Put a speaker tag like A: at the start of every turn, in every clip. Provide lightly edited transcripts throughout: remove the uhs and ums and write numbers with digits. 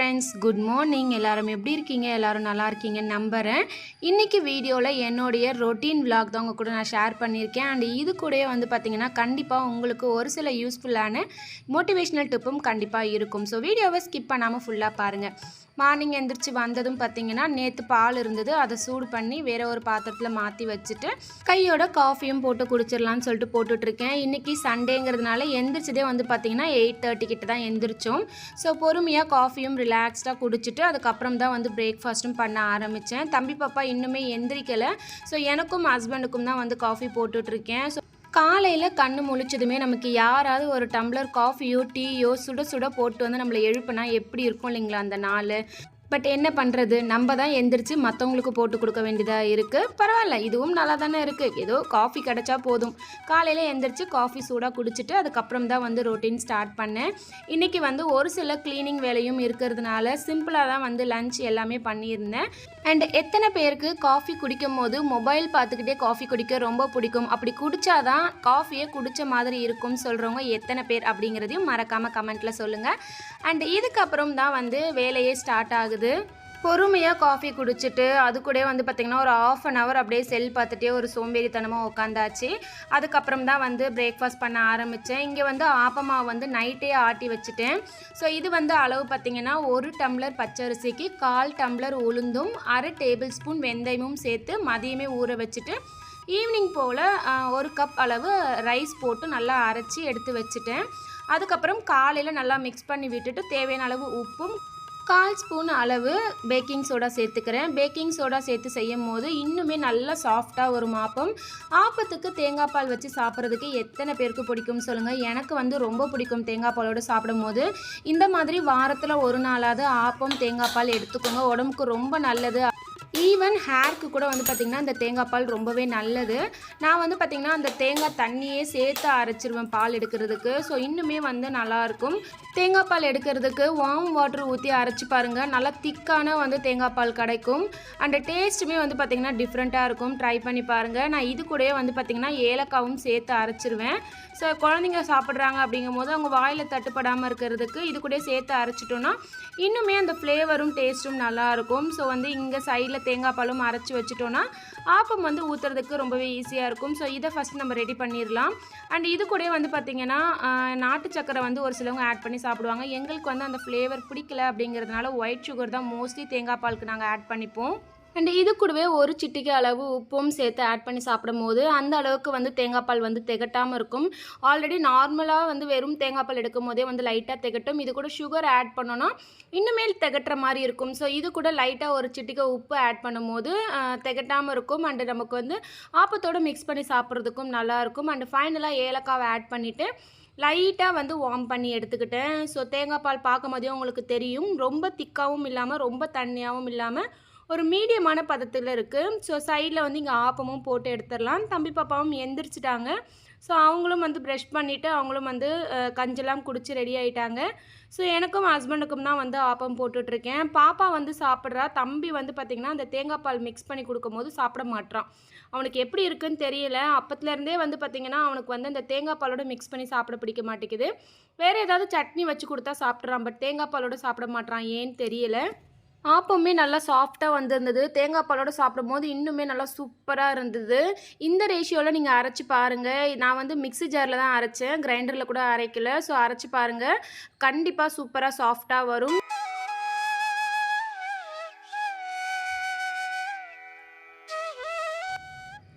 A: friends, good morning. எல்லாரும் எப்படி இருக்கீங்க? எல்லாரும் நல்லா இருக்கீங்க நம்புறேன். இன்னைக்கு வீடியோல என்னோட ரொட்டீன் vlog தான் உங்க கூட நான் ஷேர் பண்ணியிருக்கேன். and இது கூடயே வந்து பாத்தீங்கன்னா கண்டிப்பா உங்களுக்கு ஒரு சில யூஸ்ஃபுல்லான மோட்டிவேஷனல் டிப்பும் கண்டிப்பா இருக்கும். சோ வீடியோவை ஸ்கிப் பண்ணாம ஃபுல்லா பாருங்க. மார்னிங் எந்திரிச்சு வந்ததும் பார்த்தீங்கன்னா நேற்று பால் இருந்தது, அதை சூடு பண்ணி வேற ஒரு பாத்திரத்தில் மாற்றி வச்சுட்டு கையோட காஃபியும் போட்டு குடிச்சிடலான்னு சொல்லிட்டு போட்டுட்ருக்கேன். இன்றைக்கி சண்டேங்கிறதுனால எந்திரிச்சதே வந்து பார்த்திங்கன்னா 8:30 கிட்ட தான் எந்திரிச்சோம். ஸோ பொறுமையாக காஃபியும் ரிலாக்ஸ்டாக குடிச்சிட்டு அதுக்கப்புறம் தான் வந்து பிரேக்ஃபாஸ்ட்டும் பண்ண ஆரம்பித்தேன். தம்பி பாப்பா இன்னுமே எந்திரிக்கலை. ஸோ எனக்கும் ஹஸ்பண்டுக்கும் தான் வந்து காஃபி போட்டுட்ருக்கேன். ஸோ காலையில் கண்ணு முழிச்சதுமே நமக்கு யாராவது ஒரு டம்ளர் காஃபியோ டீயோ சுட சுட போட்டு வந்து நம்மளை எழுப்புனா எப்படி இருக்கும் இல்லைங்களா அந்த நாள். பட் என்ன பண்ணுறது, நம்ம தான் எந்திரிச்சு மற்றவங்களுக்கு போட்டு கொடுக்க வேண்டியதாக இருக்குது. பரவாயில்ல, இதுவும் நல்லா தானே இருக்குது. ஏதோ காஃபி கிடச்சா போதும். காலையில் எந்திரிச்சு காஃபி சூடாக குடிச்சிட்டு அதுக்கப்புறம் தான் வந்து ரொட்டீன் ஸ்டார்ட் பண்ணேன். இன்றைக்கி வந்து ஒரு சில க்ளீனிங் வேலையும் இருக்கிறதுனால சிம்பிளாக தான் வந்து லன்ச் எல்லாமே பண்ணியிருந்தேன். அண்ட் எத்தனை பேருக்கு காஃபி குடிக்கும் போது மொபைல் பார்த்துக்கிட்டே காஃபி குடிக்க ரொம்ப பிடிக்கும், அப்படி குடித்தாதான் காஃபியை குடித்த மாதிரி இருக்கும்னு சொல்கிறவங்க எத்தனை பேர் அப்படிங்கிறதையும் மறக்காமல் கமெண்ட்டில் சொல்லுங்கள். அண்ட் இதுக்கப்புறம் தான் வந்து வேலையே ஸ்டார்ட் ஆகுது. பொறுமையாக காஃபி குடிச்சிட்டு அது கூட வந்து பார்த்திங்கன்னா ஒரு 1/2 hour அப்படியே செல் பார்த்துட்டே ஒரு சோம்பேறித்தனமாக உட்காந்தாச்சு. அதுக்கப்புறம் தான் வந்து பிரேக்ஃபாஸ்ட் பண்ண ஆரம்பித்தேன். இங்கே வந்து ஆப்பமாவை வந்து நைட்டே ஆட்டி வச்சுட்டேன். ஸோ இது வந்து அளவு பார்த்திங்கன்னா 1 டம்ளர் பச்சரிசிக்கு 1/4 டம்ளர் உளுந்தும் 1/2 டேபிள் ஸ்பூன் வெந்தயமும் சேர்த்து மதியமே ஊற வச்சுட்டு ஈவினிங் போல் 1 கப் அளவு ரைஸ் போட்டு நல்லா அரைச்சி எடுத்து வச்சுட்டேன். அதுக்கப்புறம் காலையில் நல்லா மிக்ஸ் பண்ணி விட்டுட்டு தேவையான அளவு உப்பும் 1/4 ஸ்பூன் அளவு பேக்கிங் சோடா சேர்த்துக்கிறேன். பேக்கிங் சோடா சேர்த்து செய்யும் போது இன்னுமே நல்லா சாஃப்டாக ஒரு ஆப்பம். ஆப்பத்துக்கு தேங்காய் பால் வச்சு சாப்பிட்றதுக்கு எத்தனை பேருக்கு பிடிக்கும்னு சொல்லுங்கள். எனக்கு வந்து ரொம்ப பிடிக்கும் தேங்காய் பாலோடு சாப்பிடும் போது. இந்த மாதிரி வாரத்தில் ஒரு நாளாவது ஆப்பம் தேங்காய் பால் எடுத்துக்கோங்க, உடம்புக்கு ரொம்ப நல்லது. ஈவன் ஹேருக்கு கூட வந்து பார்த்திங்கன்னா இந்த தேங்காய் பால் ரொம்பவே நல்லது. நான் வந்து பார்த்திங்கன்னா அந்த தேங்காய் தண்ணியே சேர்த்து அரைச்சிருவேன் பால் எடுக்கிறதுக்கு. ஸோ இன்னுமே வந்து நல்லாயிருக்கும். தேங்காய் பால் எடுக்கிறதுக்கு வார்ம் வாட்டர் ஊற்றி அரைச்சி பாருங்கள், நல்லா திக்கான வந்து தேங்காய் பால் கிடைக்கும். அந்த டேஸ்ட்டுமே வந்து பார்த்திங்கன்னா டிஃப்ரெண்ட்டாக இருக்கும். ட்ரை பண்ணி பாருங்கள். நான் இது கூடயே வந்து பார்த்திங்கன்னா ஏலக்காவும் சேர்த்து அரைச்சிருவேன். ஸோ குழந்தைங்க சாப்பிட்றாங்க அப்படிங்கும் போது அவங்க வாயில் தட்டுப்படாமல் இருக்கிறதுக்கு இது கூட சேர்த்து அரைச்சிட்டோன்னா இன்னுமே அந்த ஃப்ளேவரும் டேஸ்ட்டும் நல்லாயிருக்கும். ஸோ வந்து இங்கே சைடில் தேங்காய் பாலும் அரைச்சி வச்சுட்டோன்னா ஆப்பம் வந்து ஊற்றுறதுக்கு ரொம்பவே ஈஸியாக இருக்கும். ஸோ இதை ஃபஸ்ட் நம்ம ரெடி பண்ணிடலாம். அண்ட் இது கூட வந்து பார்த்திங்கன்னா நாட்டு சக்கரை வந்து ஒரு சிலவங்க ஆட் பண்ணி சாப்பிடுவாங்க. எங்களுக்கு வந்து அந்த ஃப்ளேவர் பிடிக்கல அப்படிங்கிறதுனால ஒயிட் சுகர் தான் மோஸ்ட்லி தேங்காய் பாலுக்கு நாங்கள் ஆட் பண்ணிப்போம். அண்ட் இது கூடவே ஒரு சிட்டிகை அளவு உப்பும் சேர்த்து ஆட் பண்ணி சாப்பிடும் போது அந்த அளவுக்கு வந்து தேங்காய் பால் வந்து திகட்டாமல் இருக்கும். ஆல்ரெடி நார்மலாக வந்து வெறும் தேங்காய் பால் எடுக்கும் போதே வந்து லைட்டாக திகட்டும். இது கூட சுகர் ஆட் பண்ணோன்னா இன்னுமே திகட்டுற மாதிரி இருக்கும். ஸோ இது கூட லைட்டாக ஒரு சிட்டிகை உப்பு ஆட் பண்ணும்போது திகட்டாமல் இருக்கும். அண்டு நமக்கு வந்து ஆப்பத்தோடு மிக்ஸ் பண்ணி சாப்பிட்றதுக்கும் நல்லாயிருக்கும். அண்டு ஃபைனலாக ஏலக்காவை ஆட் பண்ணிவிட்டு லைட்டாக வந்து வார்ம் பண்ணி எடுத்துக்கிட்டேன். ஸோ தேங்காய் பால் பார்க்கும் போதே உங்களுக்கு தெரியும், ரொம்ப திக்காகவும் இல்லாமல் ரொம்ப தண்ணியாகவும் இல்லாமல் ஒரு மீடியமான பதத்தில் இருக்குது. ஸோ சைடில் வந்து இங்கே ஆப்பமும் போட்டு எடுத்துடலாம். தம்பி பாப்பாவும் எந்திரிச்சிட்டாங்க. ஸோ அவங்களும் வந்து ப்ரஷ் பண்ணிவிட்டு அவங்களும் வந்து கஞ்செல்லாம் குடிச்சு ரெடி ஆகிட்டாங்க. ஸோ எனக்கும் ஹஸ்பண்டுக்கும் தான் வந்து ஆப்பம் போட்டுட்ருக்கேன். பாப்பா வந்து சாப்பிட்றா. தம்பி வந்து பார்த்திங்கன்னா அந்த தேங்காய் பால் மிக்ஸ் பண்ணி கொடுக்கும்போது சாப்பிட மாட்டான். அவனுக்கு எப்படி இருக்குன்னு தெரியல. அப்பத்துலேருந்தே வந்து பார்த்திங்கன்னா அவனுக்கு வந்து அந்த தேங்காய் பாலோட மிக்ஸ் பண்ணி சாப்பிட பிடிக்க மாட்டேங்குது. வேறு ஏதாவது சட்னி வச்சு கொடுத்தா சாப்பிட்றான், பட் தேங்காய் பாலோட சாப்பிட மாட்டான், ஏன்னு தெரியல. ஆப்பமே நல்லா சாஃப்டாக வந்திருந்தது. தேங்காய் பாலோடு சாப்பிடும் போது இன்னுமே நல்லா சூப்பராக இருந்தது. இந்த ரேஷியோவில் நீங்கள் அரைச்சி பாருங்கள். நான் வந்து மிக்ஸி ஜாரில் தான் அரைச்சேன், கிரைண்டரில் கூட அரைக்கல. ஸோ அரைச்சி பாருங்கள், கண்டிப்பாக சூப்பராக சாஃப்டாக வரும்.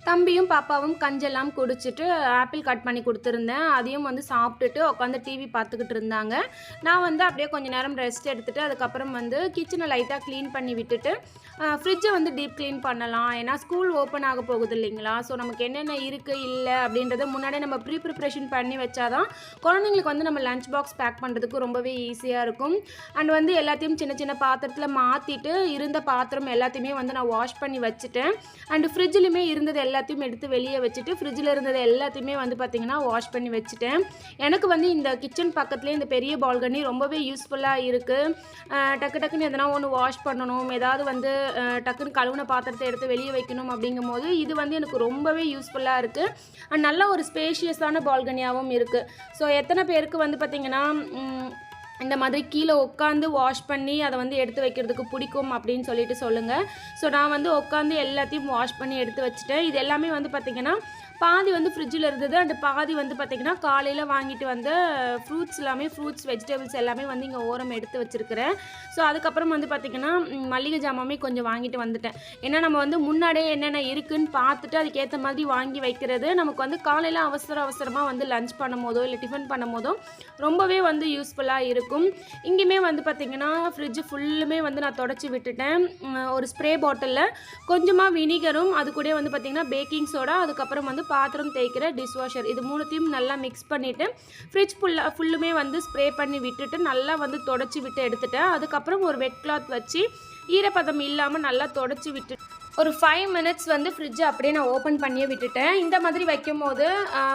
A: தம்பியும் பாப்பாவும் கஞ்செல்லாம் குடிச்சிட்டு ஆப்பிள் கட் பண்ணி கொடுத்துருந்தேன். அதையும் வந்து சாப்பிட்டுட்டு உட்காந்து டிவி பார்த்துக்கிட்டு இருந்தாங்க. நான் வந்து அப்படியே கொஞ்சம் நேரம் ரெஸ்ட் எடுத்துகிட்டு அதுக்கப்புறம் வந்து கிச்சனை லைட்டாக க்ளீன் பண்ணி விட்டுட்டு ஃப்ரிட்ஜை வந்து டீப் க்ளீன் பண்ணலாம். ஏன்னா ஸ்கூல் ஓப்பன் ஆக போகுது இல்லைங்களா. ஸோ நமக்கு என்னென்ன இருக்குது இல்லை அப்படின்றத முன்னாடியே நம்ம ப்ரிப்ரேஷன் பண்ணி வச்சாதான் குழந்தைங்களுக்கு வந்து நம்ம லஞ்ச் பாக்ஸ் பேக் பண்ணுறதுக்கு ரொம்பவே ஈஸியாக இருக்கும். அண்ட் வந்து எல்லாத்தையும் சின்ன சின்ன பாத்திரத்தில் மாற்றிட்டு இருந்த பாத்திரம் எல்லாத்தையுமே வந்து நான் வாஷ் பண்ணி வச்சுட்டேன். அண்டு ஃப்ரிட்ஜிலுமே இருந்தது எல்லாத்தையும் எடுத்து வெளியே வச்சுட்டு ஃப்ரிட்ஜில் இருந்தது எல்லாத்தையுமே வந்து பார்த்திங்கன்னா வாஷ் பண்ணி வச்சுட்டேன். எனக்கு வந்து இந்த கிச்சன் பக்கத்துலேயே இந்த பெரிய பால்கனி ரொம்பவே யூஸ்ஃபுல்லாக இருக்குது. டக்கு டக்குன்னு எதனா ஒன்று வாஷ் பண்ணணும், ஏதாவது வந்து டக்குன்னு கழுவுன பாத்திரத்தை எடுத்து வெளியே வைக்கணும் அப்படிங்கும் போது இது வந்து எனக்கு ரொம்பவே யூஸ்ஃபுல்லாக இருக்குது. நல்ல ஒரு ஸ்பேஷியஸான பால்கனியாகவும் இருக்குது. ஸோ எத்தனை பேருக்கு வந்து பார்த்திங்கன்னா இந்த மாதிரி கீழே உட்காந்து வாஷ் பண்ணி அதை வந்து எடுத்து வைக்கிறதுக்கு பிடிக்கும் அப்படின்னு சொல்லிட்டு சொல்லுங்கள். ஸோ நான் வந்து உட்காந்து எல்லாத்தையும் வாஷ் பண்ணி எடுத்து வச்சுட்டேன். இது எல்லாமே வந்து பார்த்திங்கன்னா பாதி வந்து ஃப்ரிட்ஜில் இருந்தது, அண்ட் பாதி வந்து பார்த்திங்கன்னா காலையில் வாங்கிட்டு வந்த ஃப்ரூட்ஸ் வெஜிடபிள்ஸ் எல்லாமே வந்து இங்கே ஓரம் எடுத்து வச்சுருக்கிறேன். ஸோ அதுக்கப்புறம் வந்து பார்த்திங்கன்னா மளிகை ஜாமாமே கொஞ்சம் வாங்கிட்டு வந்துட்டேன். ஏன்னா நம்ம வந்து முன்னாடியே என்னென்ன இருக்குதுன்னு பார்த்துட்டு அதுக்கேற்ற மாதிரி வாங்கி வைக்கிறது நமக்கு வந்து காலையில் அவசரமாக வந்து லஞ்ச் பண்ணும் போதோ இல்லை டிஃபன் பண்ணும் போதோ ரொம்பவே வந்து யூஸ்ஃபுல்லாக இருக்கும். இங்கேயுமே வந்து பார்த்திங்கன்னா ஃப்ரிட்ஜு ஃபுல்லுமே வந்து நான் தொடச்சி விட்டுட்டேன். ஒரு ஸ்ப்ரே பாட்டிலில் கொஞ்சமாக வினிகரும் அது கூட வந்து பார்த்திங்கன்னா பேக்கிங் சோடா, அதுக்கப்புறம் வந்து பாத்திரம் தேய்க்கிற டிஷ்வாஷர், இது மூணுத்தையும் நல்லா மிக்ஸ் பண்ணிவிட்டு ஃப்ரிட்ஜ் ஃபுல்லுமே வந்து ஸ்ப்ரே பண்ணி விட்டுட்டு நல்லா வந்து தொடச்சி விட்டு எடுத்துட்டேன். அதுக்கப்புறம் ஒரு வெட் கிளாத் வச்சு ஈரப்பதம் இல்லாமல் நல்லா தொடச்சி விட்டு ஒரு 5 மினிட்ஸ் வந்து ஃப்ரிட்ஜை அப்படியே நான் ஓப்பன் பண்ணியே விட்டுட்டேன். இந்த மாதிரி வைக்கும் போது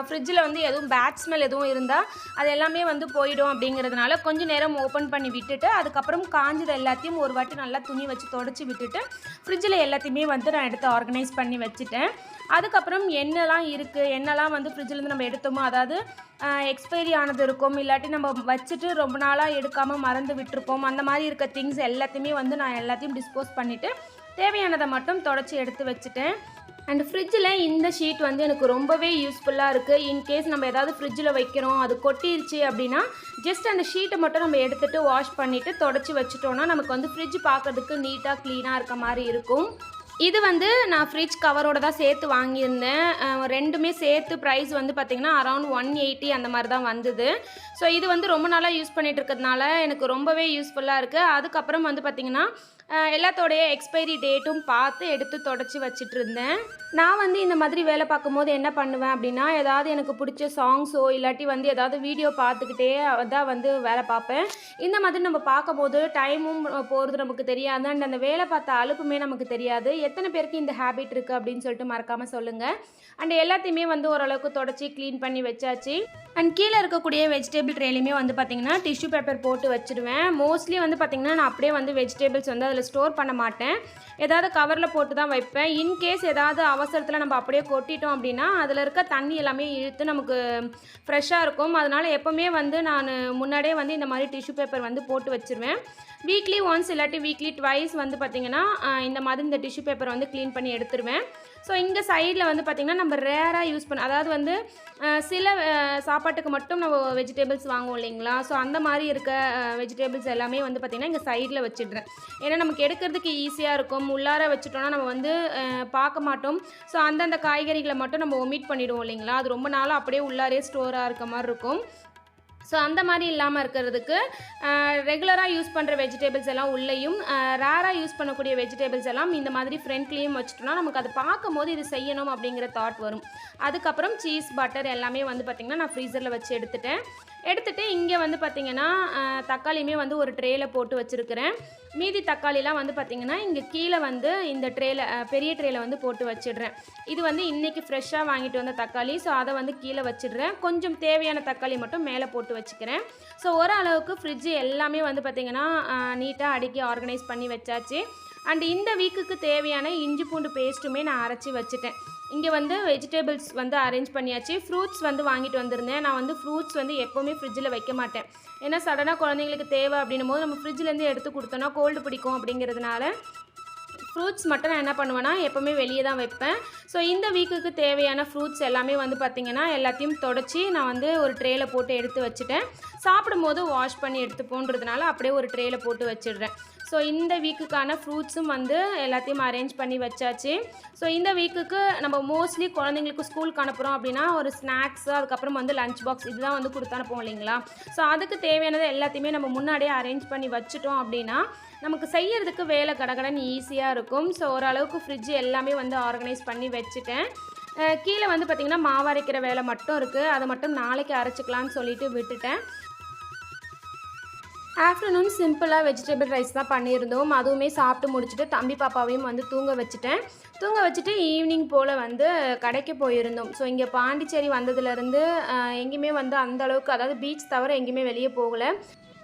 A: ஃப்ரிட்ஜில் வந்து எதுவும் பேட் ஸ்மெல் எதுவும் இருந்தால் அது எல்லாமே வந்து போயிடும். அப்படிங்கிறதுனால கொஞ்சம் நேரம் ஓப்பன் பண்ணி விட்டுட்டு அதுக்கப்புறம் காஞ்சது எல்லாத்தையும் ஒரு வாட்டி நல்லா துணி வச்சு தொடச்சி விட்டுட்டு ஃப்ரிட்ஜில் எல்லாத்தையுமே வந்து நான் எடுத்து ஆர்கனைஸ் பண்ணி வச்சுட்டேன். அதுக்கப்புறம் என்னெல்லாம் வந்து ஃப்ரிட்ஜிலேருந்து நம்ம எடுத்தோமோ, அதாவது எக்ஸ்பைரி ஆனது இருக்கும், இல்லாட்டி நம்ம வச்சுட்டு ரொம்ப நாளாக எடுக்காமல் மறந்து விட்டுருப்போம், அந்த மாதிரி இருக்க திங்ஸ் எல்லாத்தையுமே வந்து நான் எல்லாத்தையும் டிஸ்போஸ் பண்ணிவிட்டு தேவையானதை மட்டும் தொடச்சி எடுத்து வச்சுட்டேன். அண்ட் ஃப்ரிட்ஜில் இந்த ஷீட் வந்து எனக்கு ரொம்பவே யூஸ்ஃபுல்லாக இருக்குது. இன்கேஸ் நம்ம ஏதாவது ஃப்ரிட்ஜில் வைக்கிறோம் அது கொட்டிருச்சு அப்படின்னா ஜஸ்ட் அந்த ஷீட்டை மட்டும் நம்ம எடுத்துகிட்டு வாஷ் பண்ணிவிட்டு தொடச்சி வச்சுட்டோன்னா நமக்கு வந்து ஃப்ரிட்ஜ் பார்க்குறதுக்கு நீட்டாக க்ளீனாக இருக்க மாதிரி இருக்கும். இது வந்து நான் ஃப்ரிட்ஜ் கவரோடு தான் சேர்த்து வாங்கியிருந்தேன். ரெண்டுமே சேர்த்து ப்ரைஸ் வந்து பார்த்திங்கன்னா அரௌண்ட் 180 அந்த மாதிரி தான் வந்தது. ஸோ இது வந்து ரொம்ப நாளாக யூஸ் பண்ணிகிட்டு இருக்கிறதுனால எனக்கு ரொம்பவே யூஸ்ஃபுல்லாக இருக்குது. அதுக்கப்புறம் வந்து பார்த்திங்கன்னா எல்லாத்தோடைய எக்ஸ்பைரி டேட்டும் பார்த்து எடுத்து தொடச்சி வச்சுட்டு இருந்தேன். நான் வந்து இந்த மாதிரி வேலை பார்க்கும்போது என்ன பண்ணுவேன் அப்படின்னா, ஏதாவது எனக்கு பிடிச்ச சாங்ஸோ இல்லாட்டி வந்து ஏதாவது வீடியோ பார்த்துக்கிட்டே தான் வந்து வேலை பார்ப்பேன். இந்த மாதிரி நம்ம பார்க்கும்போது டைமும் போகிறது நமக்கு தெரியாது, அண்ட் அந்த வேலை பார்த்த அலுப்புமே நமக்கு தெரியாது. எத்தனை பேருக்கு இந்த ஹேபிட் இருக்குது அப்படின்னு சொல்லிட்டு மறக்காமல் சொல்லுங்கள். அண்ட் எல்லாத்தையுமே வந்து ஓரளவுக்கு தொடச்சி க்ளீன் பண்ணி வச்சாச்சு. அண்ட் கீழே இருக்கக்கூடிய வெஜிடபிள் ட்ரேலையுமே வந்து பார்த்திங்கன்னா டிஷ்யூ பேப்பர் போட்டு வச்சுடுவேன். மோஸ்ட்லி வந்து பார்த்திங்கன்னா நான் அப்படியே வந்து வெஜிடபிள்ஸ் வந்து அதில் ஸ்டோர் பண்ண மாட்டேன், ஏதாவது கவரில் போட்டு தான் வைப்பேன். இன்கேஸ் ஏதாவது அவசரத்தில் நம்ம அப்படியே கொட்டிட்டோம் அப்படின்னா அதில் இருக்க தண்ணி எல்லாமே இழுத்து நமக்கு ஃப்ரெஷ்ஷாக இருக்கும். அதனால் எப்போவுமே வந்து நான் முன்னாடியே வந்து இந்த மாதிரி டிஷ்யூ பேப்பர் வந்து போட்டு வச்சுருவேன். வீக்லி ஒன்ஸ் இல்லாட்டி வீக்லி ட்வைஸ் வந்து பார்த்திங்கன்னா இந்த மாதிரி இந்த டிஷ்யூ பேப்பர் வந்து க்ளீன் பண்ணி எடுத்துருவேன். ஸோ இங்கே சைடில் வந்து பார்த்திங்கன்னா நம்ம ரேராக யூஸ் பண்ண, அதாவது வந்து சில சாப்பாட்டுக்கு மட்டும் நம்ம வெஜிடபிள்ஸ் வாங்குவோம் இல்லைங்களா, ஸோ அந்த மாதிரி இருக்க வெஜிடபிள்ஸ் எல்லாமே வந்து பார்த்திங்கன்னா இங்கே சைடில் வச்சிடுறேன். ஏன்னா நமக்கு எடுக்கிறதுக்கு ஈஸியாக இருக்கும். உள்ளார வச்சுட்டோன்னா நம்ம வந்து பார்க்க மாட்டோம். ஸோ அந்தந்த காய்கறிகளை மட்டும் நம்ம ஒமிட் பண்ணிவிடுவோம் இல்லைங்களா, அது ரொம்ப நாளாக அப்படியே உள்ளாரே ஸ்டோராக இருக்க மாதிரி இருக்கும். ஸோ அந்த மாதிரி இல்லாமல் இருக்கிறதுக்கு ரெகுலராக யூஸ் பண்ணுற வெஜிடபிள்ஸ் எல்லாம் உள்ளேயும், ரேராக யூஸ் பண்ணக்கூடிய வெஜிடபிள்ஸ் எல்லாம் இந்த மாதிரி ஃப்ரண்ட்லேயும் வச்சுட்டோம்னா நமக்கு அதை பார்க்கும் போது இது செய்யணும் அப்படிங்கிற தாட் வரும். அதுக்கப்புறம் சீஸ் பட்டர் எல்லாமே வந்து பார்த்திங்கன்னா நான் ஃப்ரீசரில் வச்சு எடுத்துகிட்டு இங்கே வந்து பார்த்திங்கன்னா தக்காளியுமே வந்து ஒரு ட்ரேயில் போட்டு வச்சுருக்கிறேன். மீதி தக்காளிலாம் வந்து பார்த்திங்கன்னா இங்கே கீழே வந்து இந்த ட்ரேயில் பெரிய ட்ரேயில் வந்து போட்டு வச்சிடுறேன். இது வந்து இன்றைக்கி ஃப்ரெஷ்ஷாக வாங்கிட்டு வந்த தக்காளி, ஸோ அதை வந்து கீழே வச்சிடுறேன். கொஞ்சம் தேவையான தக்காளி மட்டும் மேலே போட்டு வச்சுக்கிறேன். ஸோ ஓரளவுக்கு ஃப்ரிட்ஜு எல்லாமே வந்து பார்த்திங்கன்னா நீட்டாக அடுக்கி ஆர்கனைஸ் பண்ணி வச்சாச்சு. அண்ட் இந்த வீக்குக்கு தேவையான இஞ்சி பூண்டு பேஸ்ட்டுமே நான் அரைச்சி வச்சுட்டேன். இங்கே வந்து வெஜிடபிள்ஸ் வந்து அரேஞ்ச் பண்ணியாச்சு. ஃப்ரூட்ஸ் வந்து வாங்கிட்டு வந்திருந்தேன். நான் வந்து ஃப்ரூட்ஸ் வந்து எப்போவுமே ஃப்ரிட்ஜில் வைக்க மாட்டேன். ஏன்னா சடனாக குழந்தைங்களுக்கு தேவை அப்படின்னும் போது நம்ம ஃப்ரிட்ஜிலேருந்து எடுத்து கொடுத்தோன்னா கோல்டு பிடிக்கும். அப்படிங்கிறதுனால ஃப்ரூட்ஸ் மட்டும் நான் என்ன பண்ணுவேன்னா எப்போவுமே வெளியே தான் வைப்பேன். ஸோ இந்த வீக்குக்கு தேவையான ஃப்ரூட்ஸ் எல்லாமே வந்து பார்த்திங்கன்னா எல்லாத்தையும் தொடச்சி நான் வந்து ஒரு ட்ரேயில் போட்டு எடுத்து வச்சுட்டேன். சாப்பிடும் போது வாஷ் பண்ணி எடுத்து போன்றதுனால அப்படியே ஒரு ட்ரேயில் போட்டு வச்சிடுறேன். ஸோ இந்த வீக்குக்கான ஃப்ரூட்ஸும் வந்து எல்லாத்தையும் அரேஞ்ச் பண்ணி வச்சாச்சு. ஸோ இந்த வீக்குக்கு நம்ம மோஸ்ட்லி குழந்தைங்களுக்கு ஸ்கூலுக்கு அனுப்புகிறோம் அப்படின்னா ஒரு ஸ்நாக்ஸு, அதுக்கப்புறம் வந்து லஞ்ச் பாக்ஸ் இதுதான் வந்து கொடுத்து அனுப்புவோம் இல்லைங்களா. ஸோ அதுக்கு தேவையானதை எல்லாத்தையுமே நம்ம முன்னாடியே அரேஞ்ச் பண்ணி வச்சுட்டோம் அப்படின்னா நமக்கு செய்யறதுக்கு வேலை கடகடன்னு ஈஸியாக இருக்கும். ஸோ ஓரளவுக்கு ஃப்ரிட்ஜ் எல்லாமே வந்து ஆர்கனைஸ் பண்ணி வச்சுட்டேன். கீழே வந்து பார்த்திங்கன்னா மாவு அரைக்கிற வேலை மட்டும் இருக்குது, அதை மட்டும் நாளைக்கு அரைச்சிக்கலான்னு சொல்லிட்டு விட்டுட்டேன். ஆஃப்டர்நூன் சிம்பிளாக வெஜிடபிள் ரைஸ் தான் பண்ணியிருந்தோம். அதுவுமே சாப்பிட்டு முடிச்சுட்டு தம்பி பாப்பாவையும் வந்து தூங்க வச்சுட்டு ஈவினிங் போல் வந்து கடைக்கு போயிருந்தோம். ஸோ இங்கே பாண்டிச்சேரி வந்ததுலேருந்து எங்கேயுமே வந்து அந்தளவுக்கு, அதாவது பீச் தவிர எங்கேயுமே வெளியே போகலை.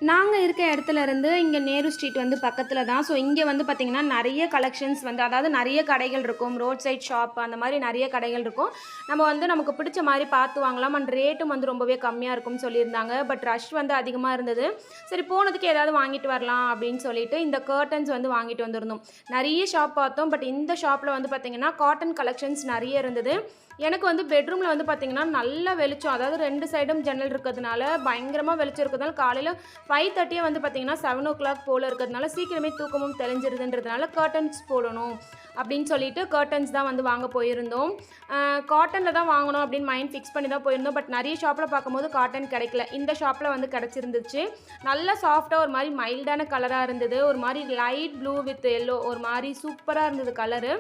A: நாங்கள் இருக்க இடத்துல இருந்து இங்கே நேரு ஸ்ட்ரீட் வந்து பக்கத்தில் தான். ஸோ இங்கே வந்து பார்த்திங்கன்னா நிறைய கலெக்ஷன்ஸ் வந்து அதாவது நிறைய கடைகள் இருக்கும். ரோட் சைட் ஷாப் அந்த மாதிரி நிறைய கடைகள் இருக்கும். நம்ம வந்து நமக்கு பிடிச்ச மாதிரி பார்த்து வாங்கலாம். அண்ட் ரேட்டும் வந்து ரொம்பவே கம்மியாக இருக்கும்னு சொல்லியிருந்தாங்க. பட் ரஷ் வந்து அதிகமாக இருந்தது. சரி போனதுக்கு ஏதாவது வாங்கிட்டு வரலாம் அப்படின்னு சொல்லிட்டு இந்த கர்டன்ஸ் வந்து வாங்கிட்டு வந்திருந்தோம். நிறைய ஷாப் பார்த்தோம். பட் இந்த ஷாப்பில் வந்து பார்த்திங்கன்னா காட்டன் கலெக்ஷன்ஸ் நிறைய இருந்தது. எனக்கு வந்து பெட்ரூமில் வந்து பார்த்திங்கன்னா நல்ல வெளிச்சம், அதாவது 2 சைடும் ஜன்னல் இருக்கிறதுனால பயங்கரமாக வெளிச்சம் இருக்கிறதுனால காலையில் 5:30 வந்து பார்த்திங்கன்னா 7 o'clock போல் இருக்கிறதுனால சீக்கிரமே தூக்கமும் தெளிஞ்சிருதுன்றதுனால கர்டன்ஸ் போடணும் அப்படின்னு சொல்லிட்டு கர்டன்ஸ் தான் வந்து வாங்க போயிருந்தோம். காட்டனில் தான் வாங்கணும் அப்படின்னு மைண்ட் ஃபிக்ஸ் பண்ணி தான் போயிருந்தோம். பட் நிறைய ஷாப்பில் பார்க்கும்போது காட்டன் கிடைக்கல. இந்த ஷாப்பில் வந்து கிடச்சிருந்துச்சு. நல்ல சாஃப்டாக ஒரு மாதிரி மைல்டான கலராக இருந்தது. ஒரு மாதிரி லைட் ப்ளூ வித் எல்லோ ஒரு மாதிரி சூப்பராக இருந்தது கலரு.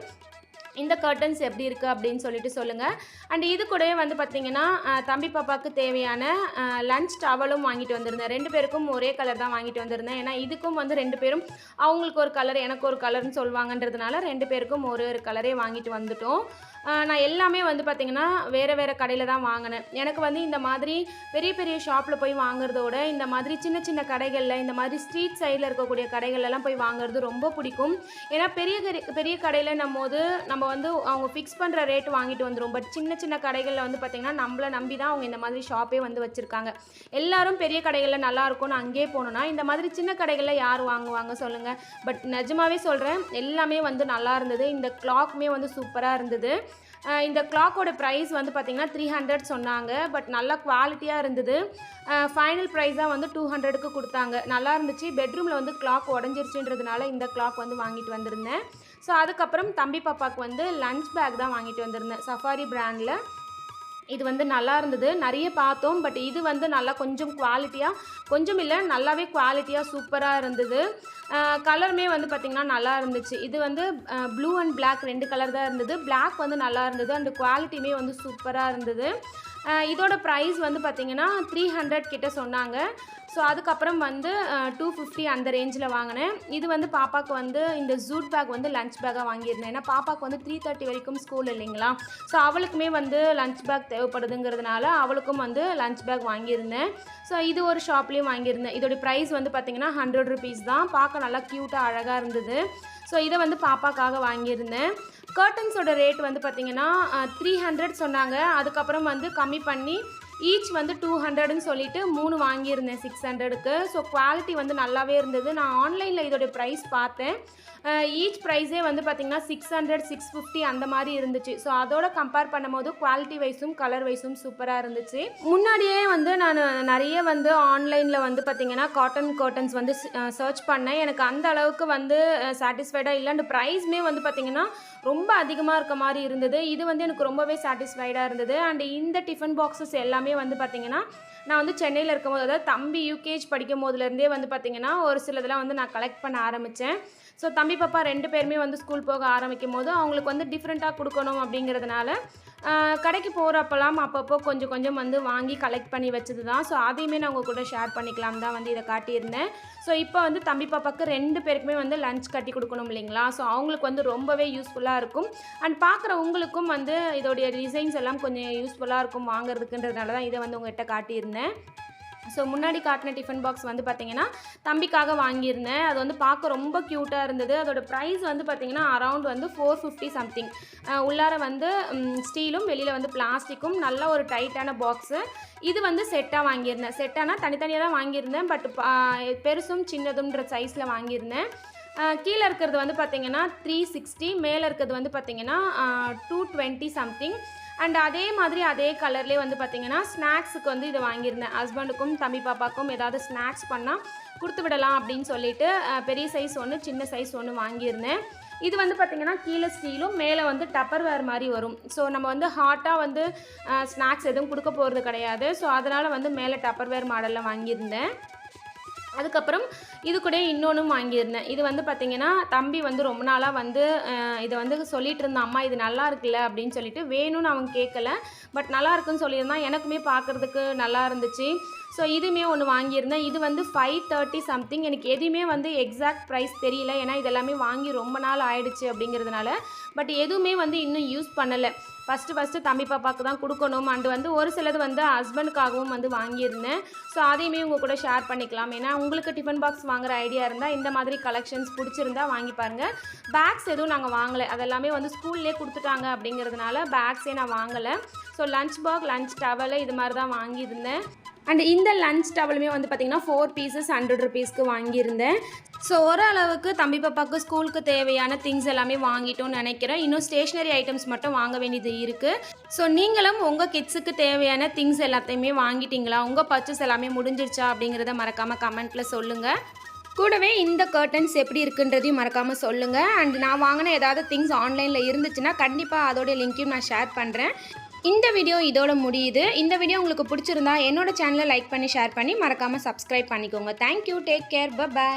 A: இந்த கர்டன்ஸ் எப்படி இருக்குது அப்படின்னு சொல்லிட்டு சொல்லுங்கள். அண்ட் இது கூடவே வந்து பார்த்திங்கன்னா தம்பி பாப்பாவுக்கு தேவையான லன்ச் டவலும் வாங்கிட்டு வந்திருந்தேன். 2 பேருக்கும் ஒரே கலர் தான் வாங்கிட்டு வந்திருந்தேன். ஏன்னா இதுக்கும் வந்து 2 பேரும் அவங்களுக்கு ஒரு கலர் எனக்கு ஒரு கலர்னு சொல்லுவாங்கன்றதுனால 2 பேருக்கும் ஒரு கலரே வாங்கிட்டு வந்துட்டோம். நான் எல்லாமே வந்து பார்த்திங்கன்னா வேறு கடையில் தான் வாங்கினேன். எனக்கு வந்து இந்த மாதிரி பெரிய பெரிய ஷாப்பில் போய் வாங்குறதோட இந்த மாதிரி சின்ன சின்ன கடைகளில் இந்த மாதிரி ஸ்ட்ரீட் சைடில் இருக்கக்கூடிய கடைகள்லாம் போய் வாங்குறது ரொம்ப பிடிக்கும். ஏன்னா பெரிய கடையில் நம்ம வந்து அவங்க ஃபிக்ஸ் பண்ணுற ரேட் வாங்கிட்டு வந்துடும். பட் சின்ன சின்ன கடைகளில் வந்து பார்த்திங்கன்னா நம்மளை நம்பி தான் அவங்க இந்த மாதிரி ஷாப்பே வந்து வச்சுருக்காங்க. எல்லாரும் பெரிய கடைகளில் நல்லாயிருக்கும்னு அங்கேயே போகணுன்னா இந்த மாதிரி சின்ன கடைகளில் யார் வாங்குவாங்க சொல்லுங்கள். பட் நிஜமாகவே சொல்கிறேன் எல்லாமே வந்து நல்லா இருந்தது. இந்த கிளாக்குமே வந்து சூப்பராக இருந்தது. இந்த கிளாக்கோட ப்ரைஸ் வந்து பார்த்திங்கன்னா 300 சொன்னாங்க. பட் நல்ல குவாலிட்டியாக இருந்தது. ஃபைனல் ப்ரைஸாக வந்து 200க்கு கொடுத்தாங்க. நல்லா இருந்துச்சு. பெட்ரூமில் வந்து கிளாக் உடஞ்சிருச்சுன்றதுனால இந்த கிளாக் வந்து வாங்கிட்டு வந்திருந்தேன். ஸோ அதுக்கப்புறம் தம்பி பாப்பாவுக்கு வந்து லன்ச் பேக் தான் வாங்கிட்டு வந்திருந்தேன் சஃபாரி பிராண்டில். இது வந்து நல்லா இருந்தது. நிறைய பார்த்தோம். பட் இது வந்து நல்லா கொஞ்சம் குவாலிட்டியாக கொஞ்சம் இல்லை நல்லாவே குவாலிட்டியாக சூப்பராக இருந்தது. கலருமே வந்து பார்த்திங்கன்னா நல்லா இருந்துச்சு. இது வந்து ப்ளூ அண்ட் பிளாக் 2 கலர் தான் இருந்தது. பிளாக் வந்து நல்லா இருந்தது. அண்ட் குவாலிட்டியுமே வந்து சூப்பராக இருந்தது. இதோட ப்ரைஸ் வந்து பார்த்திங்கன்னா 300 கிட்ட சொன்னாங்க. ஸோ அதுக்கப்புறம் வந்து 250 அந்த ரேஞ்சில் வாங்கினேன். இது வந்து பாப்பாவுக்கு வந்து இந்த ஜூட் பேக் வந்து லன்ச் பேக்காக வாங்கியிருந்தேன். ஏன்னா பாப்பாவுக்கு வந்து 3:30 வரைக்கும் ஸ்கூல் இல்லைங்களா. ஸோ அவளுக்குமே வந்து லன்ச் பேக் தேவைப்படுதுங்கிறதுனால அவளுக்கும் வந்து லன்ச் பேக் வாங்கியிருந்தேன். ஸோ இது ஒரு ஷாப்லேயும் வாங்கியிருந்தேன். இதோட ப்ரைஸ் வந்து பார்த்திங்கன்னா 100 rupees தான். பார்க்க நல்லா க்யூட்டாக அழகாக இருந்தது. ஸோ இதை வந்து பாப்பாக்காக வாங்கியிருந்தேன். கர்டன்ஸோட ரேட் வந்து பார்த்திங்கன்னா 300 சொன்னாங்க. அதுக்கப்புறம் வந்து கம்மி பண்ணி ஈச் வந்து 200ன்னு சொல்லிட்டு 3 வாங்கியிருந்தேன் 600க்கு. ஸோ குவாலிட்டி வந்து நல்லாவே இருந்தது. நான் ஆன்லைனில் இதோடைய ப்ரைஸ் பார்த்தேன். ஈச் ப்ரைஸே வந்து பார்த்திங்கன்னா 600 650 அந்த மாதிரி இருந்துச்சு. ஸோ அதோட கம்பேர் பண்ணும்போது குவாலிட்டி வைஸும் கலர் வைஸும் சூப்பராக இருந்துச்சு. முன்னாடியே வந்து நான் நிறைய வந்து ஆன்லைனில் வந்து பார்த்திங்கன்னா கர்டன்ஸ் வந்து சர்ச் பண்ணேன். எனக்கு அந்த அளவுக்கு வந்து சாட்டிஸ்ஃபைடாக இல்லை. அண்ட் ப்ரைஸுமே வந்து பார்த்திங்கன்னா ரொம்ப அதிகமாக இருக்க மாதிரி இருந்தது. இது வந்து எனக்கு ரொம்பவே சாட்டிஸ்ஃபைடாக இருந்தது. அண்ட் இந்த டிஃபன் பாக்ஸஸ் எல்லாமே வந்து பார்த்திங்கன்னா நான் வந்து சென்னையில் இருக்கும்போது அதாவது தம்பி யூகேஜி படிக்கும் போதுலேருந்தே வந்து பார்த்திங்கன்னா ஒரு சிலதெல்லாம் வந்து நான் கலெக்ட் பண்ண ஆரம்பித்தேன். ஸோ தம்பி பாப்பா 2 பேருமே வந்து ஸ்கூல் போக ஆரம்பிக்கும் போது அவங்களுக்கு வந்து டிஃப்ரெண்ட்டாக கொடுக்கணும் அப்படிங்கிறதுனால கடைக்கு போகிறப்பெல்லாம் அப்பப்போ கொஞ்சம் வந்து வாங்கி கலெக்ட் பண்ணி வச்சது தான். ஸோ அதையுமே நான் உங்கள் கூட ஷேர் பண்ணிக்கலாம் தான் வந்து இதை காட்டியிருந்தேன். ஸோ இப்போ வந்து தம்பி பாப்பாவுக்கு 2 பேருக்குமே வந்து லன்ச் கட்டி கொடுக்கணும் இல்லைங்களா. ஸோ அவங்களுக்கு வந்து ரொம்பவே யூஸ்ஃபுல்லாக இருக்கும். அண்ட் பார்க்குற உங்களுக்கும் வந்து இதோடைய டிசைன்ஸ் எல்லாம் கொஞ்சம் யூஸ்ஃபுல்லாக இருக்கும் வாங்குறதுக்குன்றதுனால தான் இதை வந்து உங்கள்கிட்ட காட்டியிருந்தேன். ஸோ முன்னாடி காட்டின டிஃபன் பாக்ஸ் வந்து பார்த்திங்கன்னா தம்பிக்காக வாங்கியிருந்தேன். அது வந்து பார்க்க ரொம்ப க்யூட்டாக இருந்தது. அதோட ப்ரைஸ் வந்து பார்த்திங்கன்னா அரவுண்ட் வந்து 450 சம்திங். உள்ளார வந்து ஸ்டீலும் வெளியில் வந்து பிளாஸ்டிக்கும் நல்ல ஒரு டைட்டான பாக்ஸு. இது வந்து செட்டாக வாங்கியிருந்தேன். செட்டானா தனித்தனியாக தான் வாங்கியிருந்தேன். பட் பெருசும் சின்னதுன்ற சைஸில் வாங்கியிருந்தேன். கீழே இருக்கிறது வந்து பார்த்திங்கன்னா 360, மேலே இருக்கிறது வந்து பார்த்திங்கன்னா 220 சம்திங். அண்ட் அதே மாதிரி அதே கலர்லேயே வந்து பார்த்திங்கன்னா ஸ்நாக்ஸுக்கு வந்து இதை வாங்கியிருந்தேன். ஹஸ்பண்டுக்கும் தம்பி பாப்பாக்கும் ஏதாவது ஸ்நாக்ஸ் பண்ணால் கொடுத்து விடலாம் அப்படின்னு சொல்லிட்டு பெரிய சைஸ் ஒன்று சின்ன சைஸ் ஒன்று வாங்கியிருந்தேன். இது வந்து பார்த்திங்கன்னா கீழே ஸ்டீலும் மேலே வந்து டப்பர்வேர் மாதிரி வரும். ஸோ நம்ம வந்து ஹாட்டாக வந்து ஸ்நாக்ஸ் எதுவும் கொடுக்க போகிறது கிடையாது. ஸோ அதனால் வந்து மேலே டப்பர்வேர் மாடலில் வாங்கியிருந்தேன். அதுக்கப்புறம் இது கூட இன்னொன்றும் வாங்கியிருந்தேன். இது வந்து பார்த்திங்கன்னா தம்பி வந்து ரொம்ப நாளாக வந்து இதை வந்து சொல்லிகிட்டு இருந்தான், அம்மா இது நல்லா இருக்குல்ல அப்படின்னு சொல்லிட்டு. வேணும்னு அவன் கேட்கல, பட் நல்லா இருக்குன்னு சொல்லியிருந்தான். எனக்குமே பார்க்குறதுக்கு நல்லா இருந்துச்சு. ஸோ இதுவுமே ஒன்று வாங்கியிருந்தேன். இது வந்து 530 சம்திங். எனக்கு எதுவுமே வந்து எக்ஸாக்ட் ப்ரைஸ் தெரியல, ஏன்னா இதெல்லாமே வாங்கி ரொம்ப நாள் ஆயிடுச்சு அப்படிங்கிறதுனால. பட் எதுவுமே வந்து இன்னும் யூஸ் பண்ணலை. ஃபஸ்ட்டு தம்பி பாப்பாவுக்கு தான் கொடுக்கணும். அண்டு வந்து ஒரு சிலது வந்து ஹஸ்பண்டுக்காகவும் வந்து வாங்கியிருந்தேன். ஸோ அதையுமே உங்கள் கூட ஷேர் பண்ணிக்கலாம். ஏன்னா உங்களுக்கு டிஃபன் பாக்ஸ் வாங்குகிற ஐடியா இருந்தால் இந்த மாதிரி கலெக்ஷன்ஸ் பிடிச்சிருந்தா வாங்கி பாருங்கள். பேக்ஸ் எதுவும் நாங்கள் வாங்கலை, அதெல்லாமே வந்து ஸ்கூல்லேயே கொடுத்துட்டாங்க அப்படிங்கிறதுனால பேக்ஸே நான் வாங்கலை. So lunch box, lunch towel இது மாதிரி தான் வாங்கியிருந்தேன். அண்ட் இந்த லஞ்ச் டவலுமே வந்து பார்த்திங்கன்னா 4 பீசஸ் 100 ருபீஸ்க்கு வாங்கியிருந்தேன். ஸோ ஓரளவுக்கு தம்பி பாப்பாவுக்கு ஸ்கூலுக்கு தேவையான திங்ஸ் எல்லாமே வாங்கிட்டோன்னு நினைக்கிறேன். இன்னும் ஸ்டேஷ்னரி ஐட்டம்ஸ் மட்டும் வாங்க வேண்டியது இருக்குது. ஸோ நீங்களும் உங்கள் கிட்ஸுக்கு தேவையான திங்ஸ் எல்லாத்தையுமே வாங்கிட்டீங்களா, உங்கள் பர்ச்சேஸ் எல்லாமே முடிஞ்சிருச்சா அப்படிங்கிறத மறக்காமல் கமெண்ட்டில் சொல்லுங்கள். கூடவே இந்த கர்டன்ஸ் எப்படி இருக்குன்றதையும் மறக்காமல் சொல்லுங்கள். அண்ட் நான் வாங்கின ஏதாவது திங்ஸ் ஆன்லைனில் இருந்துச்சுன்னா கண்டிப்பாக அதோடைய லிங்க்கையும் நான் ஷேர் பண்ணுறேன். இந்த வீடியோ இதோட முடியுது. இந்த வீடியோ உங்களுக்கு பிடிச்சிருந்தா என்னோட சேனலை லைக் பண்ணி ஷேர் பண்ணி மறக்காமல் சப்ஸ்கிரைப் பண்ணிக்கோங்க. Thank you, take care, by.